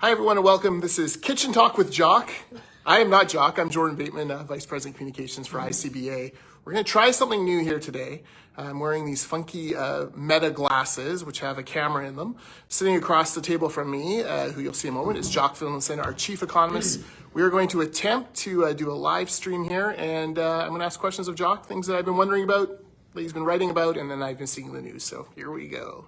Hi, everyone, and welcome. This is Kitchen Talk with Jock. I am not Jock. I'm Jordan Bateman, Vice President Communications for ICBA. We're going to try something new here today. I'm wearing these funky Meta glasses, which have a camera in them. Sitting across the table from me, who you'll see in a moment, is Jock Finlayson, our Chief Economist. We are going to attempt to do a live stream here, and I'm going to ask questions of Jock, things that I've been wondering about, that he's been writing about, and then I've been seeing in the news. So here we go.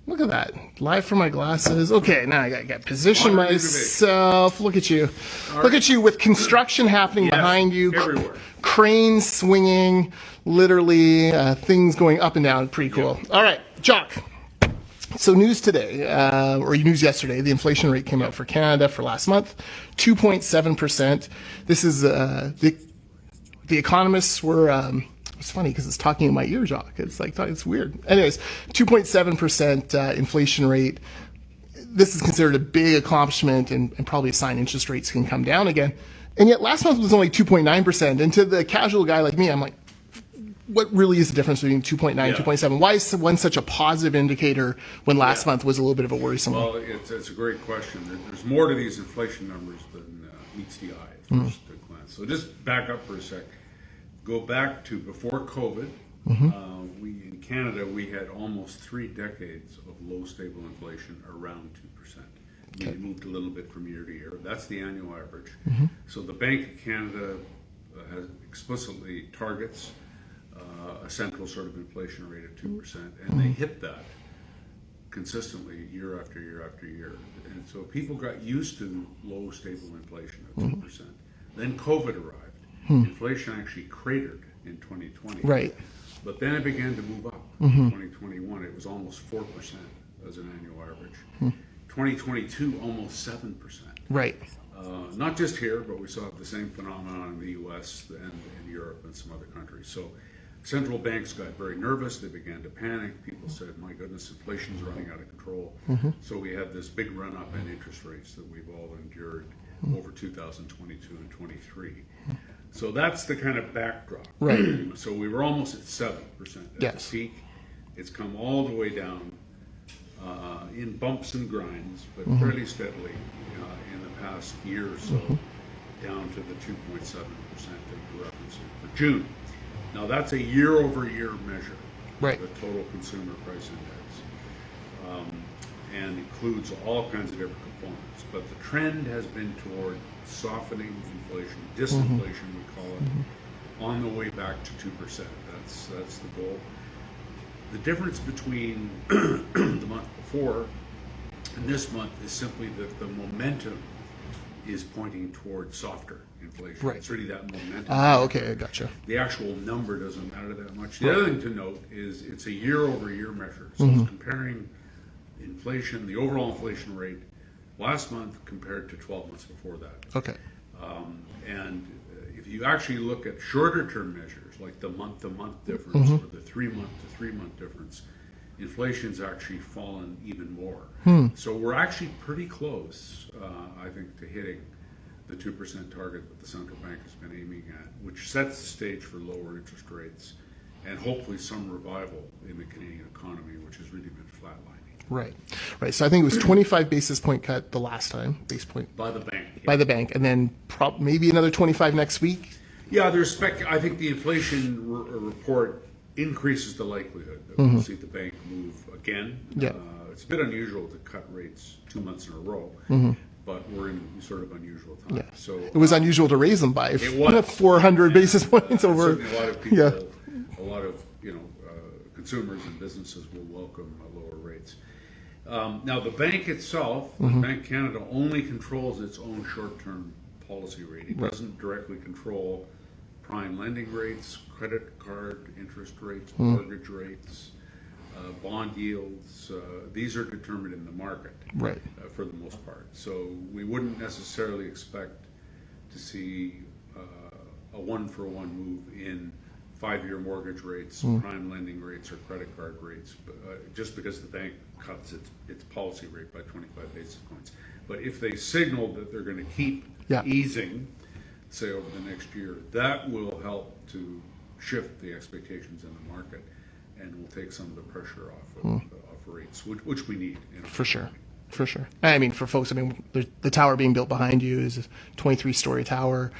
Look at that. Live from my glasses. Okay, now I got to position myself. Look at you. Look at you with construction happening behind you. Everywhere. Cranes swinging, literally things going up and down. Pretty cool. All right, Jock. So news today, or news yesterday, the inflation rate came out for Canada for last month, 2.7%. This is, the economists were, it's funny because it's talking in my ear, Jock. It's like, it's weird. Anyways, 2.7% inflation rate. This is considered a big accomplishment and probably a sign interest rates can come down again. And yet last month was only 2.9%. And to the casual guy like me, I'm like, what really is the difference between 2.9 and 2.7? Why is one such a positive indicator when last month was a little bit of a worrisome one? Well, it's a great question. There's more to these inflation numbers than meets the eye at first glance. So just back up for a sec. Go back to before COVID. We in Canada, we had almost 3 decades of low stable inflation around 2%. Okay. We moved a little bit from year to year. That's the annual average. So the Bank of Canada has explicitly targets a central sort of inflation rate of 2%, and they hit that consistently year after year after year. And so people got used to low stable inflation of 2%. Then COVID arrived. Inflation actually cratered in 2020. Right. But then it began to move up. In 2021, it was almost 4% as an annual average. 2022, almost 7%. Right. Not just here, but we saw the same phenomenon in the US and in Europe and some other countries. So central banks got very nervous. They began to panic. People said, my goodness, inflation's running out of control. So we had this big run up in interest rates that we've all endured over 2022 and 23. So that's the kind of backdrop. Right. So we were almost at 7% at the peak. It's come all the way down in bumps and grinds, but fairly steadily in the past year or so, down to the 2.7% that you're referencing for June. Now that's a year-over-year measure, right? The total consumer price index, and includes all kinds of different components. But the trend has been toward softening inflation, disinflation we call it, on the way back to 2%. That's the goal. The difference between the month before and this month is simply that the momentum is pointing toward softer inflation. Right. It's really that momentum. Okay, I gotcha. The actual number doesn't matter that much. The other thing to note is it's a year-over-year measure. So it's comparing inflation, the overall inflation rate last month compared to 12 months before that. Okay. And if you actually look at shorter-term measures, like the month-to-month difference or the 3-month-to-3-month difference, inflation's actually fallen even more. So we're actually pretty close, I think, to hitting the 2% target that the central bank has been aiming at, which sets the stage for lower interest rates and hopefully some revival in the Canadian economy, which has really been flatlining. Right, right. So I think it was 25 basis point cut the last time, base point by the bank. By the bank, and then maybe another 25 next week. Yeah, I think the inflation report increases the likelihood that we'll see the bank move again. Yeah. It's a bit unusual to cut rates 2 months in a row, but we're in sort of unusual times. Yeah. So it was unusual to raise them by 400 basis points over. A lot of people, a lot of consumers and businesses will welcome lower rates. Now, the bank itself, the Bank Canada, only controls its own short-term policy rate. It doesn't directly control prime lending rates, credit card interest rates, mortgage rates, bond yields. These are determined in the market, right? For the most part. So we wouldn't necessarily expect to see a one-for-one move in 5-year mortgage rates, prime lending rates, or credit card rates, just because the bank cuts its policy rate by 25 basis points. But if they signal that they're going to keep easing, say over the next year, that will help to shift the expectations in the market. and will take some of the pressure off rates, which we need. For sure. For sure. I mean, for folks, I mean, the tower being built behind you is a 23-story tower.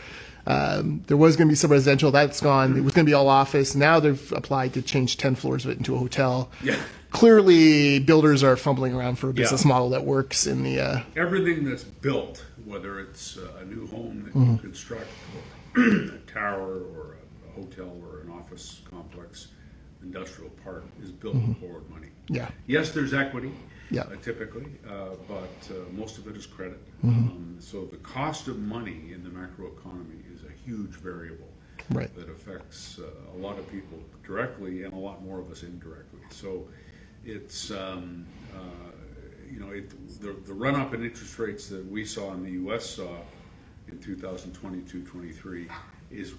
There was going to be some residential. That's gone. It was going to be all office. Now they've applied to change 10 floors of it into a hotel. Yeah. Clearly, builders are fumbling around for a business model that works in the... Everything that's built, whether it's a new home that you construct, or a tower, or a hotel, or an office complex, industrial park, is built with borrowed money. Yeah. Yes, there's equity. Yeah. Typically, but most of it is credit. So the cost of money in the macroeconomy is a huge variable that affects a lot of people directly and a lot more of us indirectly. So it's the run up in interest rates that we saw and the U.S. saw in 2022-23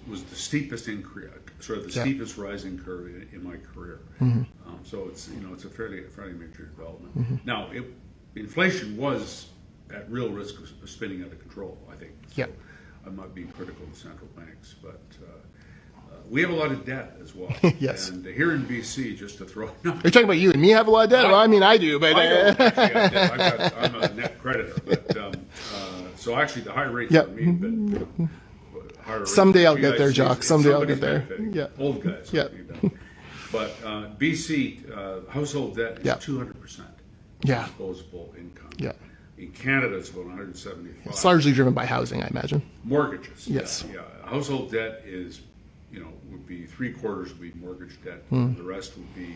was the steepest increase, sort of the steepest rising curve in my career. So it's a fairly major development. Now, inflation was at real risk of spinning out of control, I think. So I'm not being critical of central banks, but we have a lot of debt as well. Yes. And here in BC, just to throw... No, Are you talking about you and me have a lot of debt? Well, I mean, I do, but... I don't actually have debt. I'm a net creditor. But, so actually, the high rates for me have been... Someday I'll get there, Jock. Someday I'll get there. Yeah. Old guys. Yeah. But BC household debt is 200% disposable income. Yeah. In Canada, it's about 175. It's largely driven by housing, I imagine. Mortgages. Yes. Yeah. Household debt is, would be 3/4 would be mortgage debt. The rest would be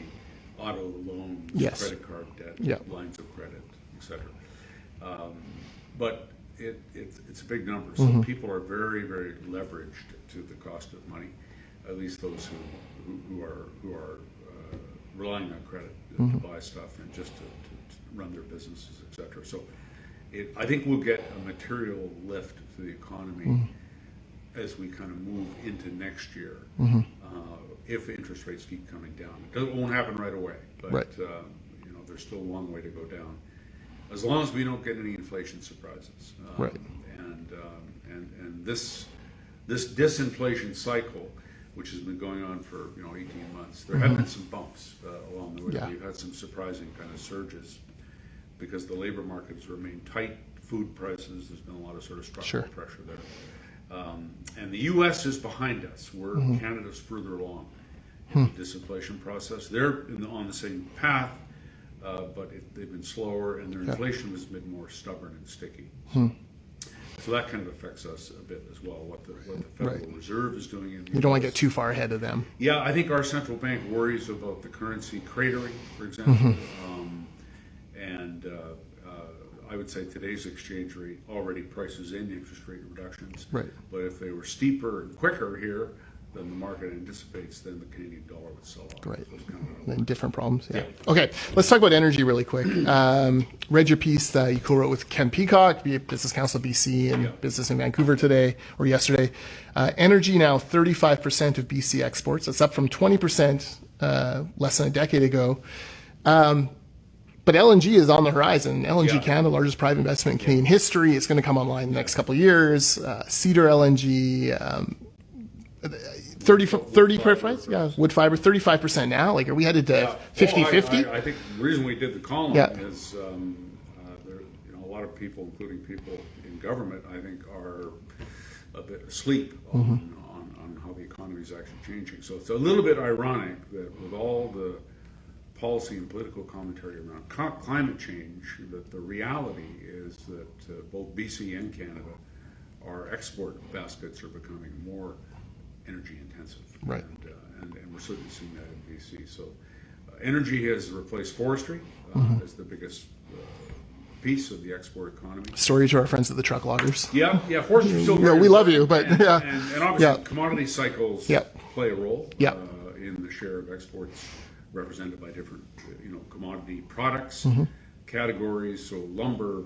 auto loans, credit card debt, lines of credit, etc. But it's a big number. So people are very, very leveraged to the cost of money. At least those who are relying on credit to buy stuff and just to run their businesses, etc. So I think we'll get a material lift to the economy as we kind of move into next year, if interest rates keep coming down. It won't happen right away, but there's still a long way to go down. As long as we don't get any inflation surprises, and this disinflation cycle, which has been going on for 18 months, there have been some bumps along the way. Yeah. We've had some surprising kind of surges because the labor markets remain tight. Food prices, there's been a lot of sort of structural pressure there, and the U.S. is behind us. Canada's further along in the disinflation process. They're on the same path. But they've been slower, and their inflation has been more stubborn and sticky. So that kind of affects us a bit as well, what the Federal Reserve is doing. You don't want to get too far ahead of them. Yeah, I think our central bank worries about the currency cratering, for example. And I would say today's exchange rate already prices in interest rate reductions. Right. But if they were steeper and quicker here than the market anticipates, then the Canadian dollar would sell off. Right. So And different problems. Yeah. Okay. Let's talk about energy really quick. Read your piece that you co-wrote with Ken Peacock, Business Council BC, and Business in Vancouver today or yesterday. Energy now 35% of BC exports. That's up from 20% less than a decade ago. But LNG is on the horizon. LNG Canada, largest private investment in Canadian history. It's going to come online in the next couple of years. Cedar LNG. 30%, yeah, wood fiber, 35% now. Like, are we headed to 50-50? I think the reason we did the column is a lot of people, including people in government, I think are a bit asleep on how the economy is actually changing. So it's a little bit ironic that with all the policy and political commentary around climate change, that the reality is that both BC and Canada, our export baskets are becoming more energy intensive, right? And we're certainly seeing that in BC. So, energy has replaced forestry as the biggest piece of the export economy. Story to our friends at the truck loggers. Yeah, forestry still. We love you, but and obviously commodity cycles play a role in the share of exports represented by different commodity products categories. So lumber,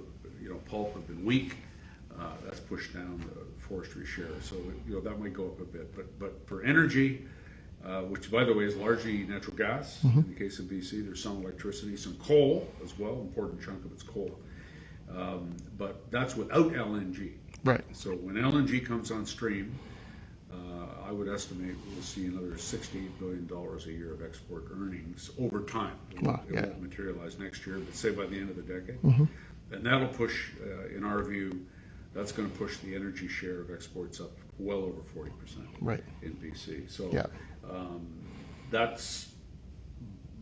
pulp have been weak. That's pushed down the forestry share, so that might go up a bit. But for energy, which by the way is largely natural gas in the case of BC, there's some electricity, some coal as well. Important chunk of it's coal, but that's without LNG. Right. So when LNG comes on stream, I would estimate we'll see another $6 to $8 billion a year of export earnings over time. It won't materialize next year, but say by the end of the decade. And that'll push, in our view, that's going to push the energy share of exports up well over 40% in BC. So that's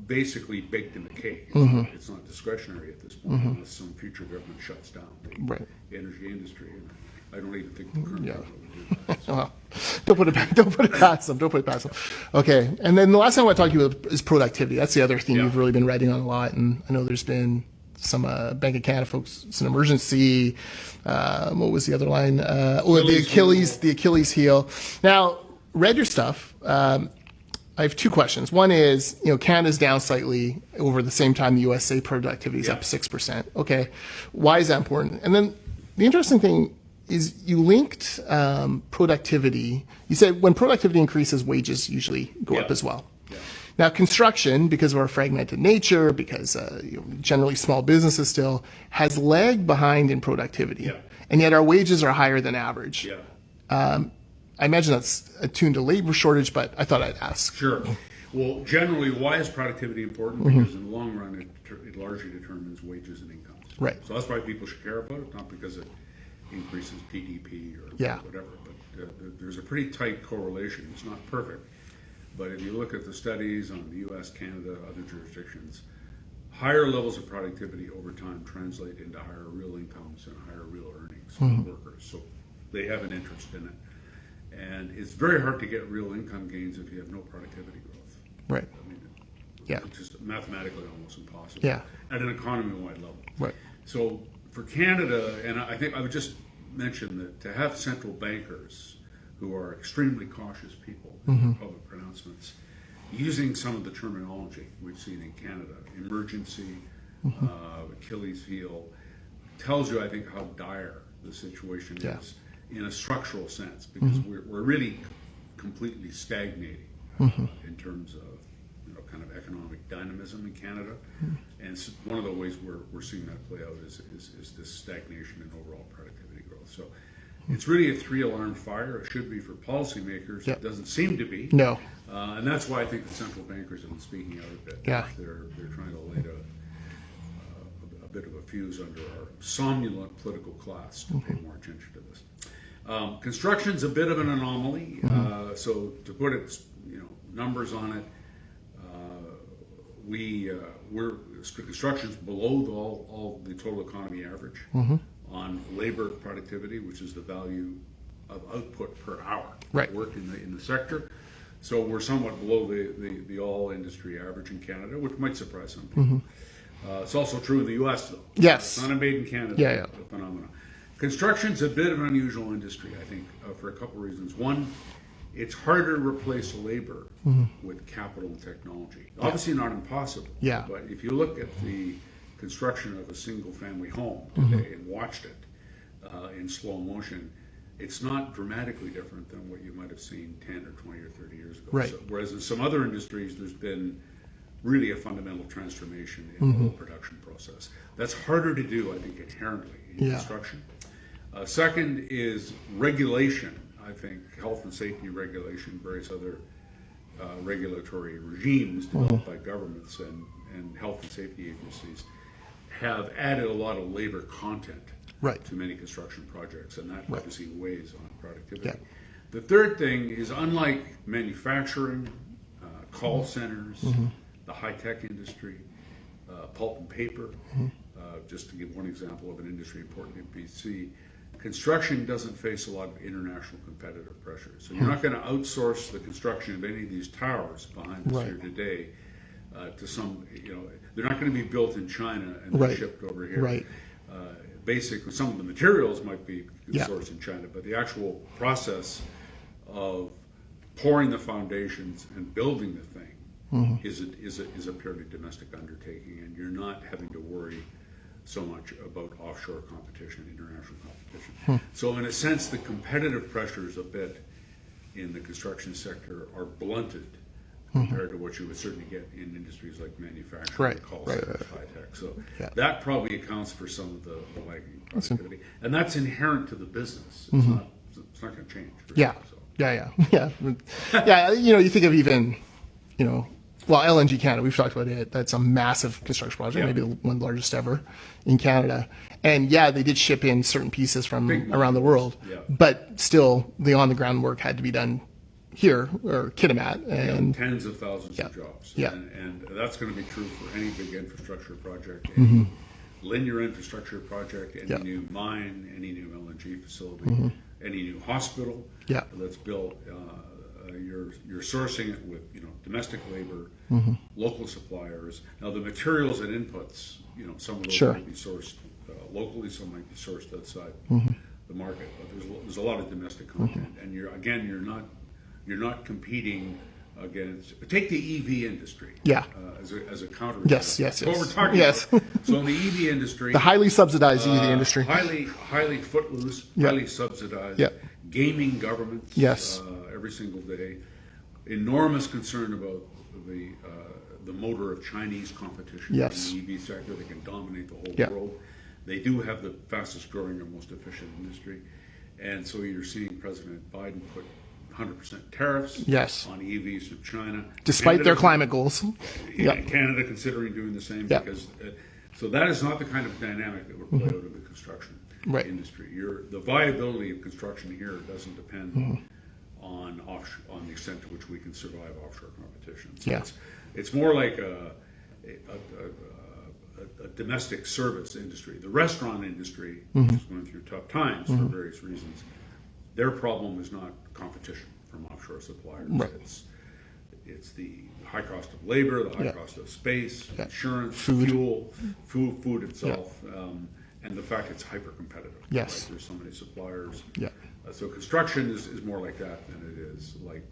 basically baked in the cake. It's not discretionary at this point unless some future government shuts down the energy industry. And I don't even think the current government would do that. So. Well, don't put it past them. Don't put it past them. Okay, and then the last thing I want to talk to you about is productivity. That's the other theme you've really been writing on a lot, and I know there's been some Bank of Canada folks. It's an emergency. What was the other line? The Achilles heel. Now, read your stuff. I have two questions. One is, Canada's down slightly over the same time the USA productivity is up 6%. Okay, why is that important? And then the interesting thing is you linked productivity. You said when productivity increases, wages usually go up as well. Now, construction, because of our fragmented nature, because generally small businesses still, has lagged behind in productivity. And yet our wages are higher than average. I imagine that's attuned to labor shortage, but I thought I'd ask. Sure. Well, generally, why is productivity important? Because in the long run, it largely determines wages and incomes. So that's why people should care about it, not because it increases GDP or whatever. But there's a pretty tight correlation. It's not perfect. But if you look at the studies on the U.S., Canada, other jurisdictions, higher levels of productivity over time translate into higher real incomes and higher real earnings for workers. So they have an interest in it. And it's very hard to get real income gains if you have no productivity growth. I mean, it's just mathematically almost impossible at an economy-wide level. So for Canada, and I think I would just mention that to have central bankers who are extremely cautious people in their public pronouncements, using some of the terminology we've seen in Canada, emergency, Achilles heel, tells you, I think, how dire the situation is in a structural sense, because we're really completely stagnating in terms of kind of economic dynamism in Canada. And so one of the ways we're seeing that play out is this stagnation in overall productivity growth. So it's really a three-alarm fire. It should be for policymakers. It doesn't seem to be. And that's why I think the central bankers have been speaking out a bit. They're trying to light a bit of a fuse under our somnolent political class to pay more attention to this. Construction's a bit of an anomaly. So to put it, numbers on it, construction's below all the total economy average on labor productivity, which is the value of output per hour worked in the sector. So we're somewhat below the all industry average in Canada, which might surprise some people. It's also true in the U.S. though. It's not a made in Canada phenomenon. Construction's a bit of an unusual industry, I think, for a couple of reasons. One, it's harder to replace labor with capital and technology. Obviously not impossible, but if you look at the construction of a single-family home today and watched it in slow motion, it's not dramatically different than what you might have seen 10 or 20 or 30 years ago. So, whereas in some other industries, there's been really a fundamental transformation in the whole production process. That's harder to do, I think, inherently in construction. Second is regulation. I think health and safety regulation, various other regulatory regimes developed by governments and health and safety agencies have added a lot of labor content to many construction projects, and that obviously weighs on productivity. The third thing is, unlike manufacturing, call centers, the high-tech industry, pulp and paper, just to give one example of an industry important in BC, construction doesn't face a lot of international competitive pressures. So you're not going to outsource the construction of any of these towers behind us here today to some, they're not going to be built in China and then shipped over here. Basically, some of the materials might be sourced in China, but the actual process of pouring the foundations and building the thing is a purely domestic undertaking, and you're not having to worry so much about offshore competition, international competition. So in a sense, the competitive pressures a bit in the construction sector are blunted compared to what you would certainly get in industries like manufacturing, call centers, high tech. So that probably accounts for some of the lagging productivity. And that's inherent to the business. It's not going to change. Yeah. You think of even, well, LNG Canada, we've talked about it. That's a massive construction project, maybe one of the largest ever in Canada. And they did ship in certain pieces from around the world, but still the on-the-ground work had to be done here or Kitimat. And tens of thousands of jobs. Yeah. And that's going to be true for any big infrastructure project, Mm-hmm. any linear infrastructure project, any new mine, any new LNG facility, Mm-hmm. any new hospital that's built. You're sourcing it with domestic labor, Mm-hmm. local suppliers. Now the materials and inputs, some of those Sure. might be sourced locally, some might be sourced outside Mm-hmm. the market. But there's a lot of domestic content, and you're not competing against. Take the EV industry. As a counter. Yes. That's what we're talking about. So in the EV industry, the highly subsidized EV industry. highly footloose, highly subsidized, gaming governments every single day. Enormous concern about the motor of Chinese competition in the EV sector. They can dominate the whole world. They do have the fastest growing and most efficient industry. And so you're seeing President Biden put 100% tariffs on EVs from China. Despite their climate goals. Canada considering doing the same because so that is not the kind of dynamic that would play out in the construction industry. The viability of construction here doesn't depend on the extent to which we can survive offshore competition. So it's more like a domestic service industry. The restaurant industry, which is going through tough times for various reasons, their problem is not competition from offshore suppliers. It's the high cost of labor, the high cost of space, insurance, fuel, food itself, and the fact it's hyper competitive. There's so many suppliers. So construction is more like that than it is like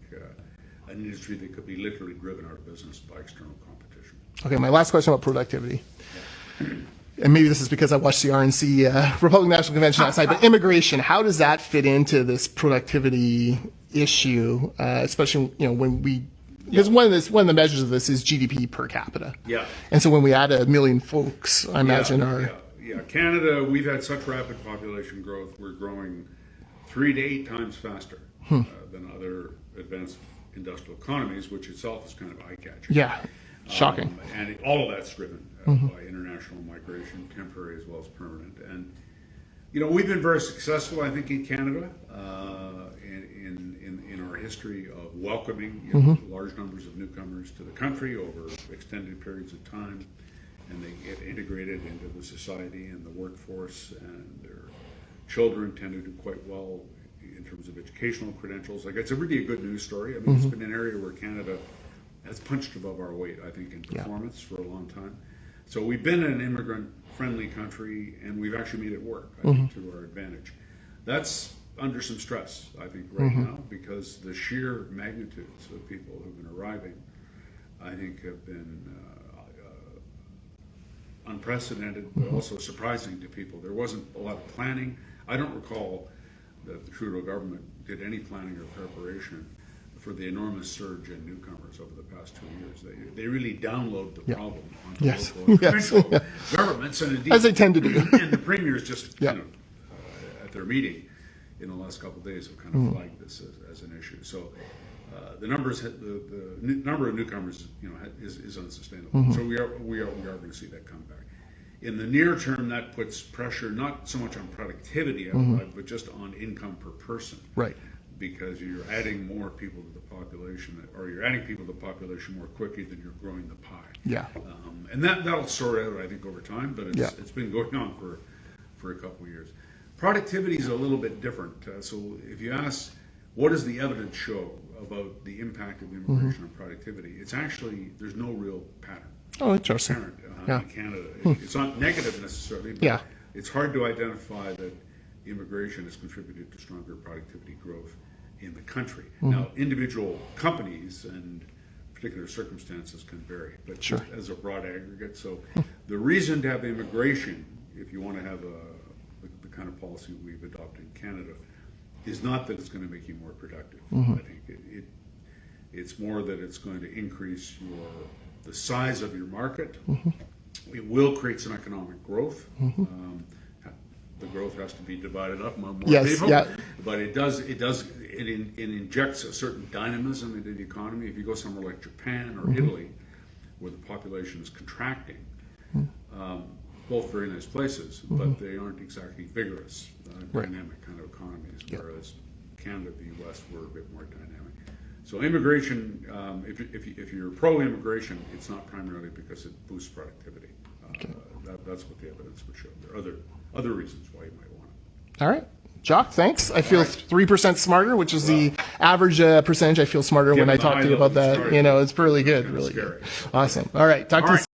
an industry that could be literally driven out of business by external competition. Okay, my last question about productivity. And maybe this is because I watched the RNC Republican National Convention last night, but immigration, how does that fit into this productivity issue, especially because one of the measures of this is GDP per capita. And so when we add 1 million folks, I imagine Canada, we've had such rapid population growth. We're growing 3 to 8 times faster than other advanced industrial economies, which itself is kind of eye-catching. Shocking. And all of that's driven by international migration, temporary as well as permanent. And we've been very successful, I think, in Canada in our history of welcoming large numbers of newcomers to the country over extended periods of time, and they get integrated into the society and the workforce, and their children tend to do quite well in terms of educational credentials. It's a really good news story. I mean, it's been an area where Canada has punched above our weight, I think, in performance for a long time. So we've been an immigrant-friendly country, and we've actually made it work, I think, to our advantage. That's under some stress, I think, right now, because the sheer magnitudes of people who've been arriving, I think, have been unprecedented, but also surprising to people. There wasn't a lot of planning. I don't recall that the Trudeau government did any planning or preparation for the enormous surge in newcomers over the past 2 years. They really download the problem onto local and provincial governments, and indeed, as they tend to do. And the premiers just, at their meeting in the last couple of days, have kind of flagged this as an issue. So the number of newcomers, is unsustainable. So we are going to see that come back. In the near term, that puts pressure not so much on productivity, but just on income per person. Because you're adding more people to the population, or you're adding people to the population more quickly than you're growing the pie. And that'll sort out, I think, over time, but it's been going on for a couple of years. Productivity is a little bit different. So if you ask, what does the evidence show about the impact of immigration on productivity? It's actually, there's no real pattern. Oh, interesting. In Canada. It's not negative necessarily, but it's hard to identify that immigration has contributed to stronger productivity growth in the country. Now, individual companies and particular circumstances can vary, but just as a broad aggregate. So the reason to have immigration, if you want to have the kind of policy we've adopted in Canada, is not that it's going to make you more productive. I think it's more that it's going to increase the size of your market. It will create some economic growth. The growth has to be divided up among more people, but it it injects a certain dynamism into the economy. If you go somewhere like Japan or Italy, where the population is contracting, both very nice places, but they aren't exactly vigorous, dynamic kind of economies, whereas Canada, the U.S. were a bit more dynamic. So immigration, if you're pro-immigration, it's not primarily because it boosts productivity. That's what the evidence would show. There are other reasons why you might want it. All right. Jock, thanks. I feel 3% smarter, which is the average percentage. I feel smarter when I talk to you about that. You know, it's really good. Really good. Awesome. All right. Talk to you soon.